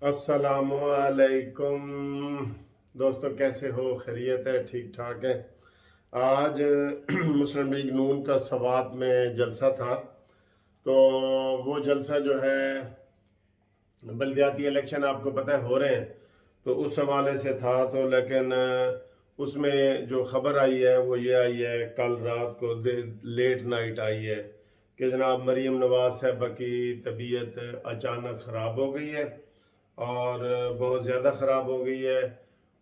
अस्सलामुअलैकुम दोस्तों, कैसे हो? खैरियत है? ठीक ठाक है। आज मुस्लिम लीग नून का सवात में जलसा था, तो वो जलसा जो है, बल्दियाती इलेक्शन आपको पता है हो रहे हैं, तो उस हवाले से था। तो लेकिन उसमें जो खबर आई है वो ये आई है, कल रात को लेट नाइट आई है कि जनाब मरीम नवाज साहबा की तबीयत अचानक ख़राब हो गई है और बहुत ज़्यादा ख़राब हो गई है।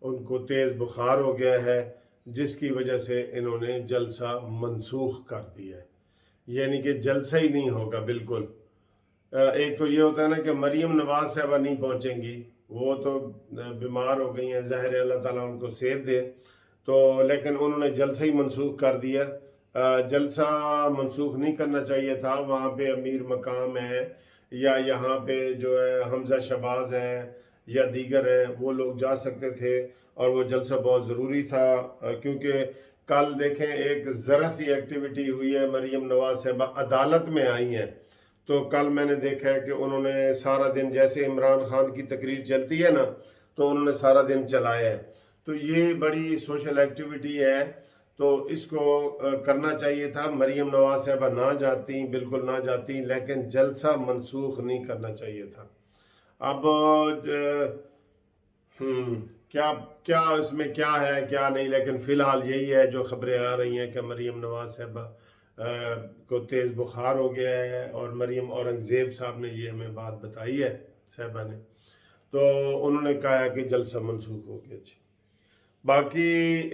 उनको तेज़ बुखार हो गया है, जिसकी वजह से इन्होंने जलसा मनसूख कर दिया है। यानी कि जलसा ही नहीं होगा बिल्कुल। एक तो ये होता है ना कि मरीम नवाज साहबा नहीं पहुंचेंगी, वो तो बीमार हो गई हैं, ज़ाहिर है अल्लाह ताला उनको सेहत दे। तो लेकिन उन्होंने जलसा ही मनसूख कर दिया। जलसा मनसूख नहीं करना चाहिए था। वहाँ पे अमीर मकाम है या यहाँ पे जो है हमजा शहबाज हैं या दीगर हैं, वो लोग जा सकते थे और वो जलसा बहुत ज़रूरी था। क्योंकि कल देखें, एक ज़रा सी एक्टिविटी हुई है, मरीम नवाज साहबा अदालत में आई हैं। तो कल मैंने देखा है कि उन्होंने सारा दिन, जैसे इमरान खान की तकरीर चलती है ना, तो उन्होंने सारा दिन चलाया है। तो ये बड़ी सोशल एक्टिविटी है, तो इसको करना चाहिए था। मरीम नवाज साहबा ना जाती, बिल्कुल ना जाती, लेकिन जलसा मनसूख नहीं करना चाहिए था। अब हम्म, क्या क्या इसमें क्या है क्या नहीं, लेकिन फ़िलहाल यही है जो खबरें आ रही हैं कि मरीम नवाज साहबा को तेज़ बुखार हो गया है। और मरीम औरंगज़ेब साहब ने ये हमें बात बताई है, साहबा ने। तो उन्होंने कहा है कि जलसा मनसूख हो गया जी। बाकी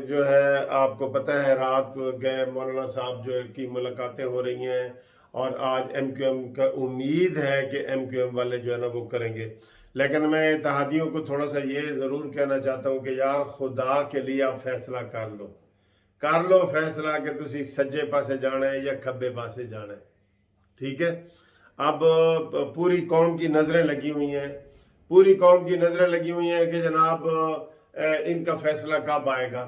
जो है आपको पता है, रात गए मौलाना साहब जो है की मुलाकातें हो रही हैं, और आज MQM का उम्मीद है कि MQM वाले जो है ना वो करेंगे। लेकिन मैं इत्तेहादियों को थोड़ा सा ये ज़रूर कहना चाहता हूँ कि यार, खुदा के लिए आप फैसला कर लो फैसला कि तुसी सज्जे पासे जाना है या खब्बे पासे जाना है। ठीक है। अब पूरी कौम की नज़रें लगी हुई हैं, पूरी कौम की नज़रें लगी हुई हैं कि जनाब इनका फैसला कब आएगा।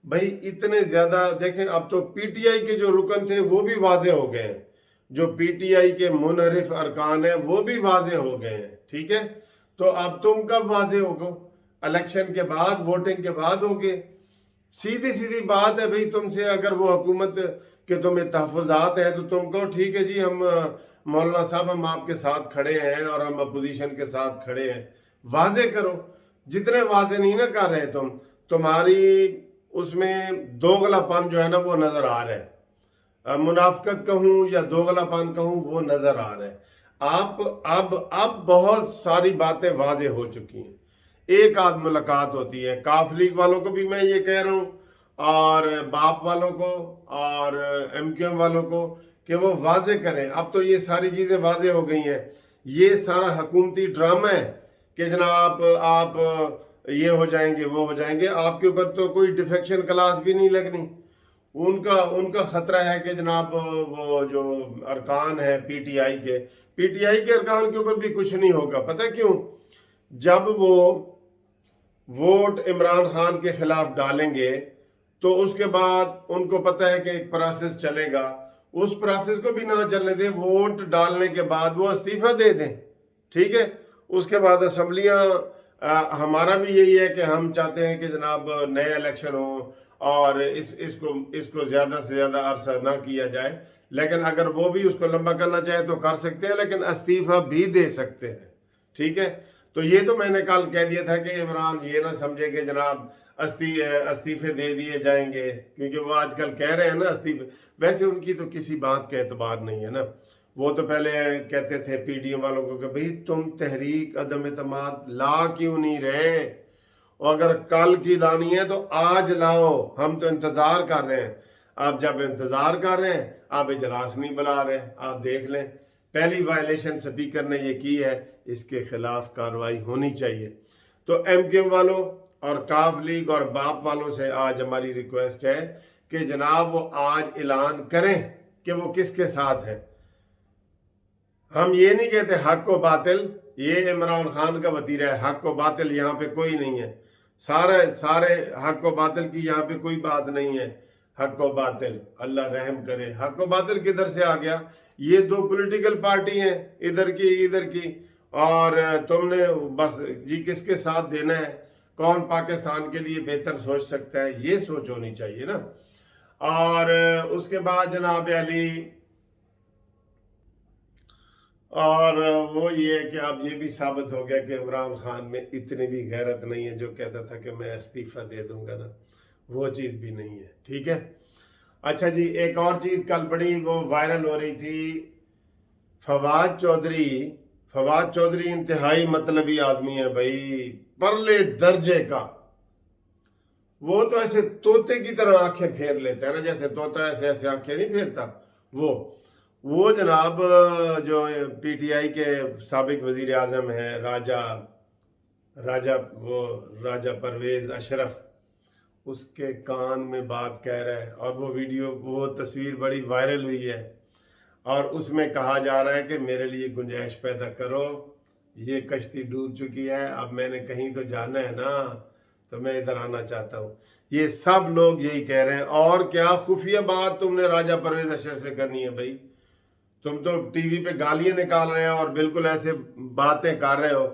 भाई इतने ज़्यादा देखें, अब तो PTI के जो रुकन थे वो भी वाजे हो गए हैं, जो PTI के मुनहरिफ अरकान हैं वो भी वाजे हो गए हैं। ठीक है। तो अब तुम कब वाजे होगो? इलेक्शन के बाद, वोटिंग के बाद होगे। सीधी सीधी बात है भाई, तुमसे अगर वो हुकूमत के तुम्हें तहफ़्फ़ुज़ात हैं तो तुम कहो ठीक है जी, हम मौलाना साहब हम आपके साथ खड़े हैं और हम अपोजिशन के साथ खड़े हैं। वाजे करो। जितने वाजे नहीं ना कर रहे तुम्हारी उसमें दोगलापन जो है ना वो नज़र आ रहा है। मुनाफकत कहूँ या दोगलापन कहूँ, वो नज़र आ रहा है। आप अब बहुत सारी बातें वाजे हो चुकी हैं। एक आध मुलाकात होती है, काफ लीग वालों को भी मैं ये कह रहा हूँ, और बाप वालों को और MQM वालों को, कि वो वाजे करें। अब तो ये सारी चीज़ें वाजे हो गई हैं। ये सारा हुकूमती ड्रामा है कि जनाब आप ये हो जाएंगे वो हो जाएंगे। आपके ऊपर तो कोई डिफेक्शन क्लास भी नहीं लगनी। उनका उनका खतरा है कि जनाब वो जो अरकान है PTI के अरकान के ऊपर भी कुछ नहीं होगा। पता क्यों? जब वो वोट इमरान खान के खिलाफ डालेंगे तो उसके बाद उनको पता है कि एक प्रोसेस चलेगा, उस प्रोसेस को भी ना चलने दें। वोट डालने के बाद वो इस्तीफा दे दें। ठीक है। उसके बाद असम्बलियाँ, हमारा भी यही है कि हम चाहते हैं कि जनाब नए इलेक्शन हो और इसको ज़्यादा से ज़्यादा अरसा ना किया जाए। लेकिन अगर वो भी उसको लंबा करना चाहे तो कर सकते हैं, लेकिन इस्तीफा भी दे सकते हैं। ठीक है। तो ये तो मैंने कल कह दिया था कि इमरान ये ना समझे कि जनाब इस्तीफे दे दिए जाएंगे, क्योंकि वो आजकल कह रहे हैं ना इस्तीफे। वैसे उनकी तो किसी बात का एतबार नहीं है ना। वो तो पहले कहते थे PDM वालों को कि भाई तुम तहरीक अदम एतमाद ला क्यों नहीं रहे, और अगर कल की लानी है तो आज लाओ, हम तो इंतज़ार कर रहे हैं। आप जब इंतज़ार कर रहे हैं, आप इजलास नहीं बुला रहे। आप देख लें, पहली वायलेशन स्पीकर ने ये की है, इसके खिलाफ कार्रवाई होनी चाहिए। तो MQM वालों और काफ लीग और बाप वालों से आज हमारी रिक्वेस्ट है कि जनाब वो आज ऐलान करें कि वो किसके साथ है। हम ये नहीं कहते हक व बातिल, ये इमरान खान का वतीरा है। हक व बातिल यहाँ पे कोई नहीं है। सारे हक व बातिल की यहाँ पे कोई बात नहीं है। हक व बातिल, अल्लाह रहम करे। हक व बातिल किधर से आ गया? ये दो पॉलिटिकल पार्टी हैं, इधर की और तुमने बस जी किसके साथ देना है, कौन पाकिस्तान के लिए बेहतर सोच सकता है, ये सोच होनी चाहिए ना। और उसके बाद जनाब अली, और वो ये है कि अब ये भी साबित हो गया कि इमरान खान में इतनी भी गैरत नहीं है जो कहता था कि मैं इस्तीफ़ा दे दूंगा ना, वो चीज़ भी नहीं है, ठीक है। अच्छा जी, एक और चीज़ कल बड़ी वो वायरल हो रही थी, फवाद चौधरी। फवाद चौधरी इंतहाई मतलबी आदमी है भाई, परले दर्जे का। वो तो ऐसे तोते की तरह आंखें फेर लेता है ना, जैसे तोता ऐसे ऐसे आंखें नहीं फेरता वो जनाब जो पीटीआई के साबिक वजीर आजम है राजा राजा वो राजा परवेज अशरफ, उसके कान में बात कह रहा है, और वो वीडियो वो तस्वीर बड़ी वायरल हुई है, और उसमें कहा जा रहा है कि मेरे लिए गुंजाइश पैदा करो, ये कश्ती डूब चुकी है, अब मैंने कहीं तो जाना है ना, तो मैं इधर आना चाहता हूँ। ये सब लोग यही कह रहे हैं। और क्या खुफिया बात तुमने राजा परवेज अशरफ से करनी है भाई? तुम तो टीवी पे गालियां निकाल रहे हो और बिल्कुल ऐसे बातें कर रहे हो,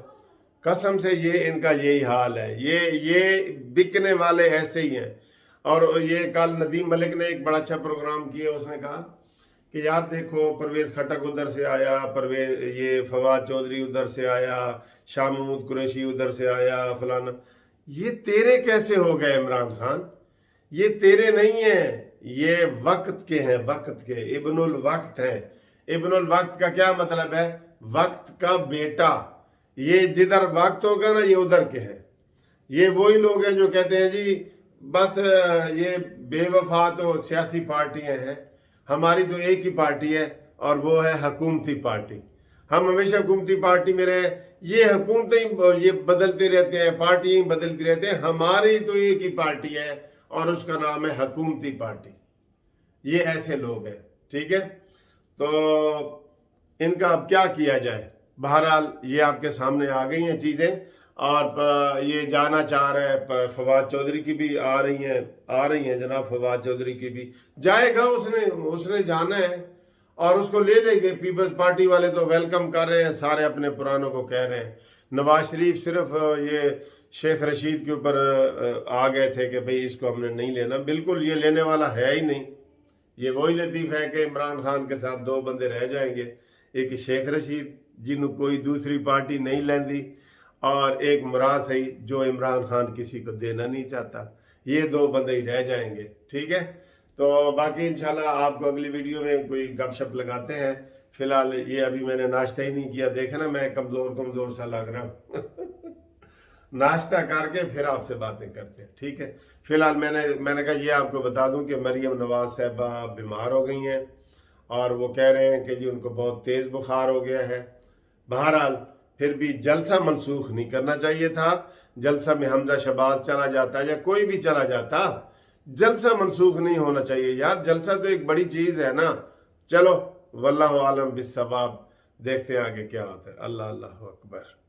कसम से ये इनका यही हाल है, ये बिकने वाले ऐसे ही हैं। और ये कल नदीम मलिक ने एक बड़ा अच्छा प्रोग्राम किया, उसने कहा कि यार देखो परवेज खटक उधर से आया, परवेज ये फवाद चौधरी उधर से आया, शाह महमूद कुरैशी उधर से आया, फलाना। ये तेरे कैसे हो गए इमरान खान? ये तेरे नहीं है, ये वक्त के हैं, वक्त के इब्नुल वक्त हैं। इब्नुल वक्त का क्या मतलब है? वक्त का बेटा। ये जिधर वक्त होगा ना, ये उधर के हैं। ये वही लोग हैं जो कहते हैं जी बस ये बेवफा तो सियासी पार्टियां हैं, हमारी तो एक ही पार्टी है और वो है हुकूमती पार्टी। हम हमेशा हुकूमती पार्टी में रहे, ये हुकूमतें ये बदलते रहते हैं, पार्टियां बदलती रहते हैं, हमारी तो एक ही पार्टी है और उसका नाम है हुकूमती पार्टी। ये ऐसे लोग हैं, ठीक है। तो इनका अब क्या किया जाए? बहरहाल ये आपके सामने आ गई हैं चीज़ें, और ये जाना चाह रहा है फवाद चौधरी की भी आ रही हैं जनाब, फवाद चौधरी की भी जाएगा, उसने जाना है और उसको ले लेंगे। पीपल्स पार्टी वाले तो वेलकम कर रहे हैं, सारे अपने पुरानों को कह रहे हैं। नवाज शरीफ सिर्फ ये शेख रशीद के ऊपर आ गए थे कि भाई इसको हमने नहीं लेना, बिल्कुल ये लेने वाला है ही नहीं। ये वही लतीफ़ है कि इमरान खान के साथ दो बंदे रह जाएंगे, एक शेख रशीद जिन्हों कोई दूसरी पार्टी नहीं लेंदी, और एक मुराद सही जो इमरान खान किसी को देना नहीं चाहता। ये दो बंदे ही रह जाएंगे, ठीक है। तो बाकी इंशाल्लाह आपको अगली वीडियो में कोई गपशप लगाते हैं। फिलहाल ये अभी मैंने नाश्ता ही नहीं किया, देखे ना मैं कमज़ोर सा लग रहा हूँ नाश्ता करके फिर आपसे बातें करते हैं, ठीक है। फिलहाल मैंने कहा ये आपको बता दूं कि मरीम नवाज साहबा बीमार हो गई हैं और वो कह रहे हैं कि जी उनको बहुत तेज़ बुखार हो गया है। बहरहाल फिर भी जलसा मनसूख नहीं करना चाहिए था। जलसा में हमजा शहबाज चला जाता या कोई भी चला जाता, जलसा मनसूख नहीं होना चाहिए यार। जलसा तो एक बड़ी चीज़ है ना। चलो वल्लाहु आलम बिस्सवाब, देखते हैं आगे क्या होता है। अल्लाह अल्लाह अकबर।